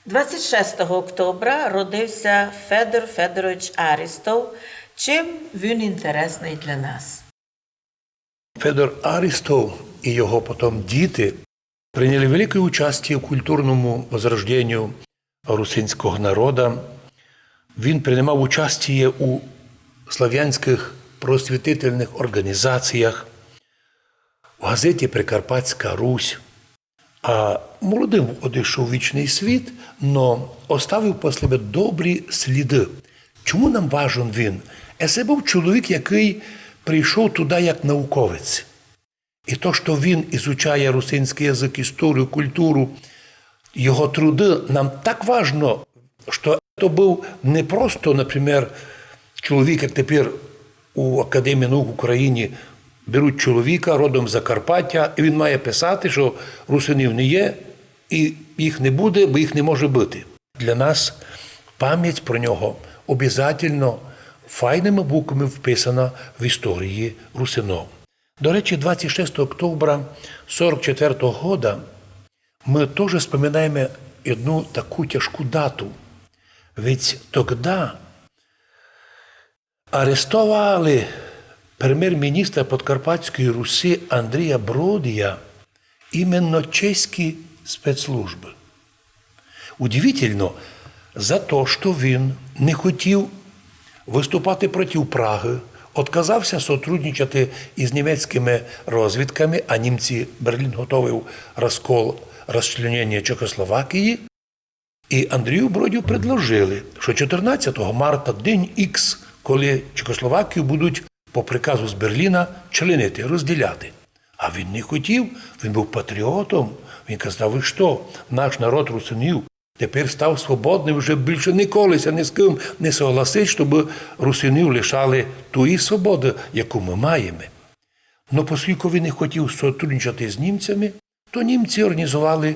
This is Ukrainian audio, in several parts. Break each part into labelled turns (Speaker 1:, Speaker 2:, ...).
Speaker 1: 26 октября родився Федор Федорович Арістов. Чим він інтересний для нас?
Speaker 2: Федор Арістов і його потім діти прийняли велике участь у культурному возрожденню русинського народу. Він приймав участь у слав'янських просвітительних організаціях, в газеті «Прикарпатська Русь». А молодим одійшов у вічний світ, але оставив по себе добрі сліди. Чому нам важен він? Це був чоловік, який прийшов туди як науковець. І то, що він ізучає русинський язик, історію, культуру, його труди, нам так важно, що це був не просто, наприклад, чоловік, як тепер у Академії наук України беруть чоловіка родом з Закарпаття, і він має писати, що русинів не є, і їх не буде, бо їх не може бути. Для нас пам'ять про нього обов'язково файними буквами вписана в історії русинов. До речі, 26 октября 1944 року ми теж споминаємо одну таку тяжку дату. Ведь тоді арестували прем'єр-міністра Подкарпатської Руси Андрія Бродія іменно чеські спецслужби. Удивительно, за те, що він не хотів виступати проти Праги, відказався сотрудничати із німецькими розвідками, а німці Берлін готовив розкол, розчленення Чехословакії. І Андрію Бродію предложили, що 14 марта, день Х, коли Чехословакію будуть по приказу з Берліна членити, розділяти. А він не хотів, він був патріотом. Він казав, ви що, наш народ русинів тепер став свободним, вже більше ніколи ні з ким не согласить, щоб русинів лишали тої свободи, яку ми маємо. Но оскільки він не хотів сотрудничати з німцями, то німці організували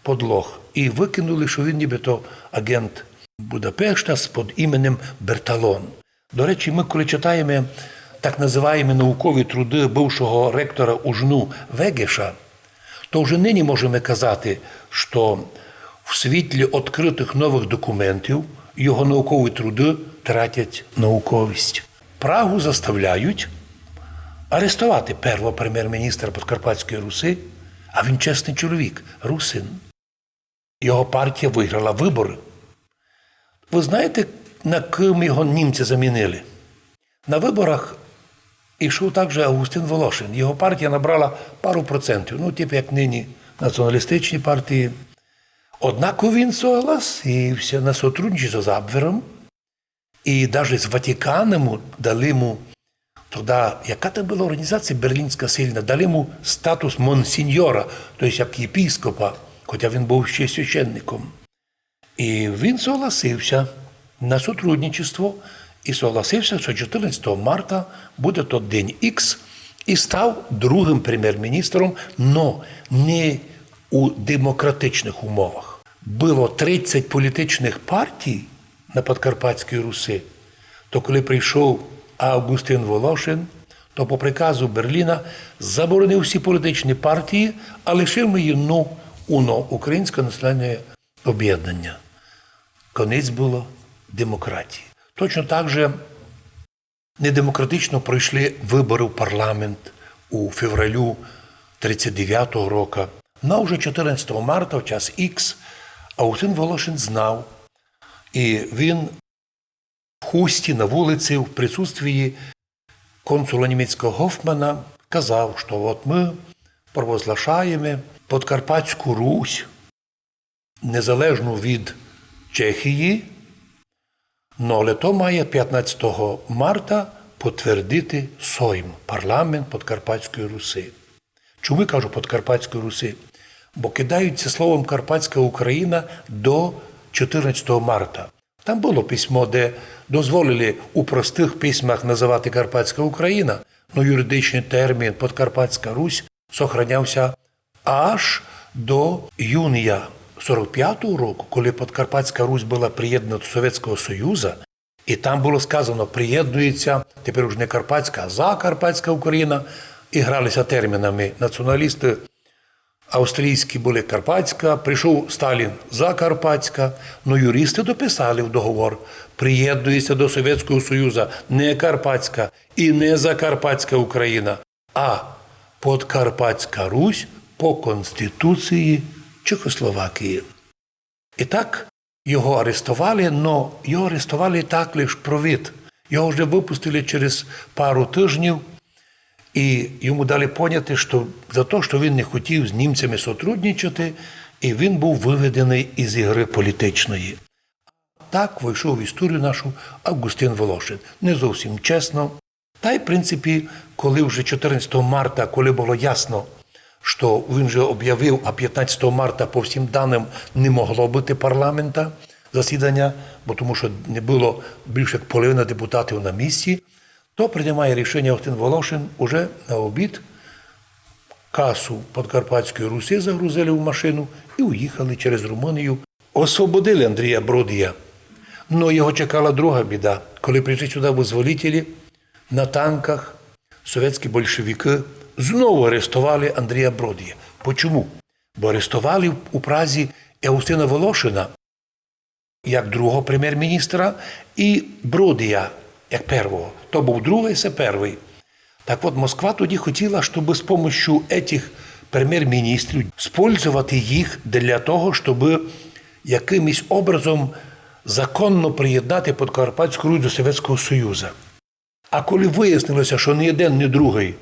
Speaker 2: подлог і викинули, що він нібито агент Будапешта під іменем Берталон. До речі, ми коли читаємо так називаємо наукові труди бившого ректора УЖНУ Вегеша, то вже нині можемо казати, що в світлі відкритих нових документів його наукові труди тратять науковість. Прагу заставляють арестувати першого прем'єр-міністра Подкарпатської Руси, а він чесний чоловік, русин. Його партія виграла вибори. Ви знаєте, на ким його німці замінили? На виборах ішов також Августин Волошин. Його партія набрала пару процентів, типу як нині націоналістичні партії. Однак він согласився на сотрудничество з Абвером, і навіть з Ватиканом дали йому, тоді, яка там була організація берлінська сильна, дали йому статус монсеньора, тобто як єпископа, хоча він був ще священником. І він согласився на сотрудничество, і согласився, що 14 марта буде той день Х, і став другим прем'єр-міністром, але не у демократичних умовах. Було 30 політичних партій на Подкарпатській Русі, то коли прийшов Августин Волошин, то по приказу Берліна заборонив всі політичні партії, а лишив її УНО, Українське національне об'єднання. Конець було демократії. Точно так же недемократично пройшли вибори в парламент у февралю 1939 року. Но вже 14 марта, в час Х, Августин Волошин знав, і він в хусті на вулиці в присутствії консула німецького Гофмана казав, що от ми провозглашаємо Подкарпатську Русь, незалежну від Чехії, але то має 15 марта підтвердити Сойм, парламент Подкарпатської Руси. Чому я кажу Подкарпатської Руси? Бо кидаються словом Карпатська Україна до 14 марта. Там було письмо, де дозволили у простих письмах називати Карпатська Україна, але юридичний термін Подкарпатська Русь зберігався аж до юня 45-го року, коли Подкарпатська Русь була приєднана до Совєтського Союзу, і там було сказано, приєднується, тепер уже не Карпатська, а Закарпатська Україна, і гралися термінами націоналісти австрійські були Карпатська, прийшов Сталін Закарпатська, но юристи дописали в договор, приєднується до Совєтського Союзу не Карпатська і не Закарпатська Україна, а Подкарпатська Русь по Конституції Чехословакії. І так його арестували, але його арестували так лише про вид. Його вже випустили через пару тижнів, і йому дали поняти, що за те, що він не хотів з німцями сотрудничати, і він був виведений із ігри політичної. Так вийшов в історію нашу Августин Волошин. Не зовсім чесно. Та й, в принципі, коли вже 14 марта, коли було ясно, що він вже об'явив, а 15 марта по всім даним не могло бути парламента, засідання, бо тому що не було більше як половина депутатів на місці, то приймає рішення Августин Волошин уже на обід касу Подкарпатської Русі загрузили в машину і уїхали через Румунію. Освободили Андрія Бродія. Но його чекала друга біда. Коли прийшли сюди визволителі, на танках совєтські большевики знову арестували Андрія Бродія. Почому? Бо арестували у Празі Августина Волошина як другого прем'єр-міністра і Бродія як першого. То був другий, це перший. Так от Москва тоді хотіла, щоб з допомогою цих прем'єр-міністрів спользувати їх для того, щоб якимось образом законно приєднати Подкарпатську Русь до Совєтського Союзу. А коли вияснилося, що ні один, ні другий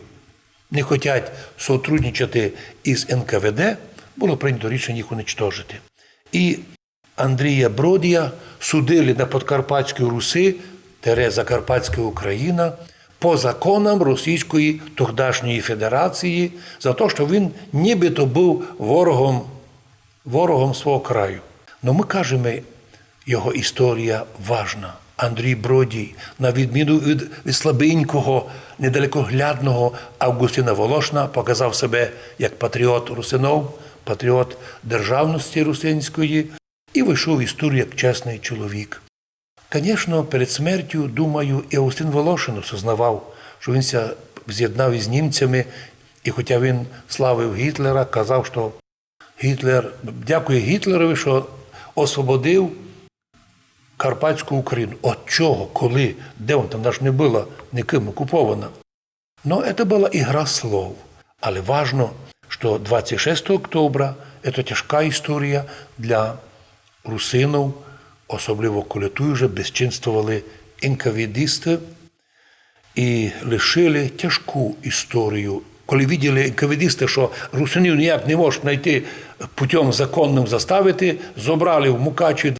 Speaker 2: не хочуть сотрудничати із НКВД, було прийнято рішення їх уничтожити. І Андрія Бродія судили на Подкарпатській Русі, Закарпатська Україна, по законам Російської тогдашньої Федерації за те, що він нібито був ворогом свого краю. Но ми кажемо, його історія важна. Андрій Бродій, на відміну від слабенького, недалекоглядного Августина Волошина, показав себе як патріот русинов, патріот державності русинської і вийшов в історію як чесний чоловік. Звісно, перед смертю, думаю, і Августин Волошин осознавав, що він з'єднав із німцями, і хоча він славив Гітлера, казав, що Гітлер, дякує Гітлерові, що освободив Карпатську Україну. От чого, коли, де вона там ж не була ніким окупована. Но це була ігра слов. Але важно, що 26 октября – це тяжка історія для русинів, особливо коли тут вже безчинствували НКВДисти і лишили тяжку історію. Коли бачили НКВДисти, що русинів ніяк не можуть знайти путем законним заставити, зібрали в Мукачі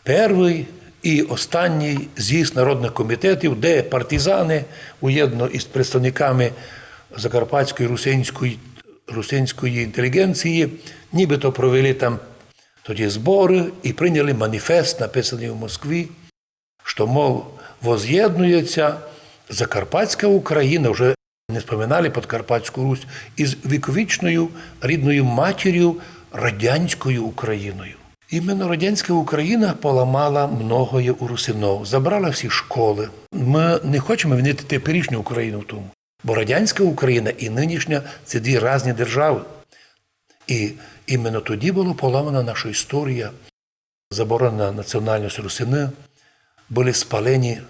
Speaker 2: перший і останній з'їзд народних комітетів, де партизани, уєдно із представниками закарпатської русинської інтелігенції, нібито провели там тоді збори і прийняли маніфест, написаний в Москві, що, мов, воз'єднується Закарпатська Україна, вже не споминали Подкарпатську Русь, із віковічною рідною матір'ю радянською Україною. Іменно радянська Україна поламала многоє у русинов, забрала всі школи. Ми не хочемо винити теперішню Україну в тому, бо радянська Україна і нинішня – це дві різні держави. І іменно тоді була поламана наша історія, заборонена національність русини, були спалені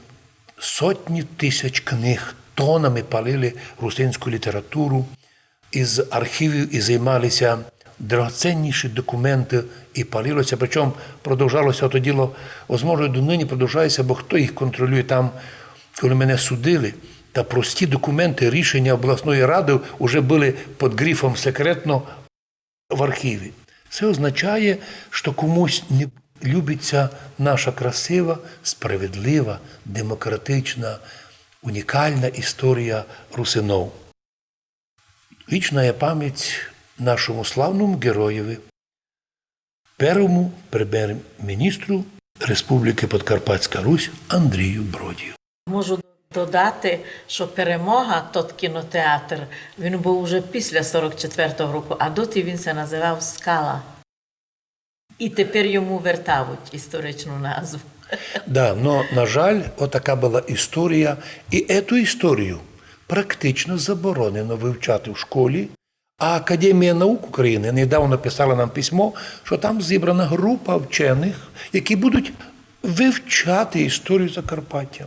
Speaker 2: сотні тисяч книг, тонами палили русинську літературу, із архівів і займалися драгоценніші документи і палилося, причому продовжалося то діло, можливо, до нині продовжується, бо хто їх контролює там, коли мене судили, та прості документи, рішення обласної ради вже були під грифом «секретно» в архіві. Це означає, що комусь не любиться наша красива, справедлива, демократична, унікальна історія русинов. Вічна пам'ять нашому славному героєві, першому прем'єр-міністру Республіки Подкарпатська Русь Андрію Бродію.
Speaker 1: Можу додати, що «Перемога», тот кінотеатр, він був уже після 44-го року, а доти він се називав «Скала». І тепер йому вертають історичну назву.
Speaker 2: Да, но, на жаль, отака була історія. І цю історію практично заборонено вивчати в школі, А Академія наук України недавно писала нам письмо, що там зібрана група вчених, які будуть вивчати історію Закарпаття.